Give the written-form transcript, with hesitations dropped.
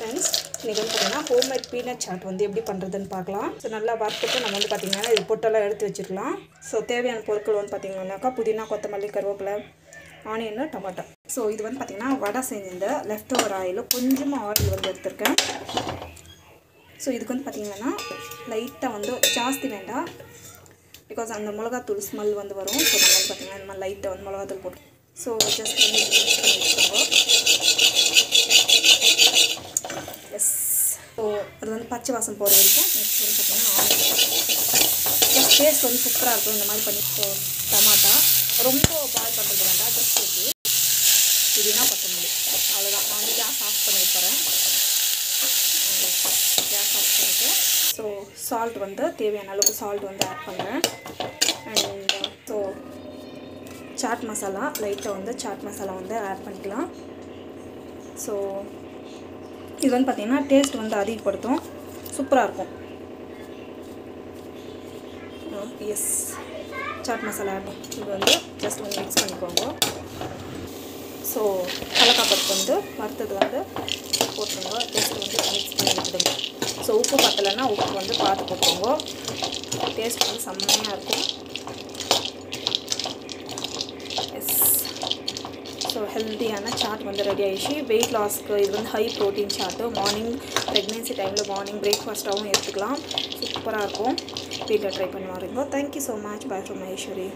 Friends, இன்றைக்கி வந்து பார்த்திங்கன்னா ஹோம்மேட் பீனட் சாட் வந்து எப்படி பண்ணுறதுன்னு பார்க்கலாம். ஸோ நல்லா வறுத்துட்டு நம்ம வந்து பார்த்திங்கன்னா இது பொட்டெல்லாம் எடுத்து வச்சுக்கலாம். ஸோ தேவையான பொருட்கள் வந்து பார்த்திங்கன்னாக்கா புதினா, கொத்தமல்லி, கருவேப்பிலை, ஆனியன், டொமாட்டோ. ஸோ இது வந்து பார்த்திங்கன்னா வடை செஞ்சிருந்த லெஃப்ட் ஓவர் ஆயில், கொஞ்சமாக ஆயில் வந்து எடுத்துருக்கேன். ஸோ இதுக்கு வந்து பார்த்திங்கன்னா லைட்டாக வந்து ஜாஸ்தி வேண்டாம், பிகாஸ் அந்த மிளகாத்தூள் ஸ்மெல் வந்து வரும். ஸோ நம்ம வந்து பார்த்திங்கன்னா இந்த மாதிரி லைட்டாக வந்து மிளகாத்தூள் போட்டு ஸோ ஜஸ்ட் வந்து மிக்ஸ் பண்ணி வச்சுக்கோங்க. எஸ், ஸோ அது வந்து பச்சை வாசம் போகிற வரைக்கும் நெக்ஸ்ட் வந்து பார்த்திங்கன்னா ஆனியன். டேஸ்ட் வந்து சூப்பராக இருக்கும் இந்த மாதிரி பண்ணி. ஸோ டமாட்டா ரொம்ப பாயில் பண்ணுறது வேண்டாம், ஜஸ்ட் இருக்குது புதினா, கொத்தமல்லி, அவ்வளோதான். நான் வந்து கேஸ் ஆஃப் பண்ணி வைக்கிறேன். கேஸ் ஆஃப் பண்ணிவிட்டு ஸோ சால்ட் வந்து தேவையான அளவுக்கு சால்ட் வந்து ஆட் பண்ணுறேன். அண்ட் ஸோ சாட் மசாலா லைட்டாக வந்து சாட் மசாலா வந்து ஆட் பண்ணிக்கலாம். ஸோ இது வந்து பார்த்திங்கன்னா டேஸ்ட் வந்து அதிகப்படுத்தும், சூப்பராக இருக்கும். எஸ், சாட் மசாலா ஆட் இது வந்து ஜஸ்ட் வந்து மிக்ஸ் பண்ணிக்கோங்க. ஸோ கடலைப்பருப்பு வந்து வறுத்தது வந்து போட்டுருங்க. ஜஸ்ட் வந்து மிக்ஸ் பண்ணி விட்டுடுங்க. ஸோ உப்பு பத்தலைன்னா உப்பு வந்து பார்த்து போட்டுக்கோங்க. டேஸ்ட் வந்து செம்மையாக இருக்கும். எஸ், ஸோ ஹெல்த்தியான சாட் வந்து ரெடி ஆகிடுச்சு. வெயிட் லாஸ்க்கு இது வந்து ஹை ப்ரோட்டீன் சாட்டு. மார்னிங் ப்ரெக்னென்சி டைமில் மார்னிங் பிரேக்ஃபாஸ்ட்டாகவும் எடுத்துக்கலாம். சூப்பராக இருக்கும். வீட்டில் ட்ரை பண்ணி வரீங்க. Thank you so much. By from Maheswari.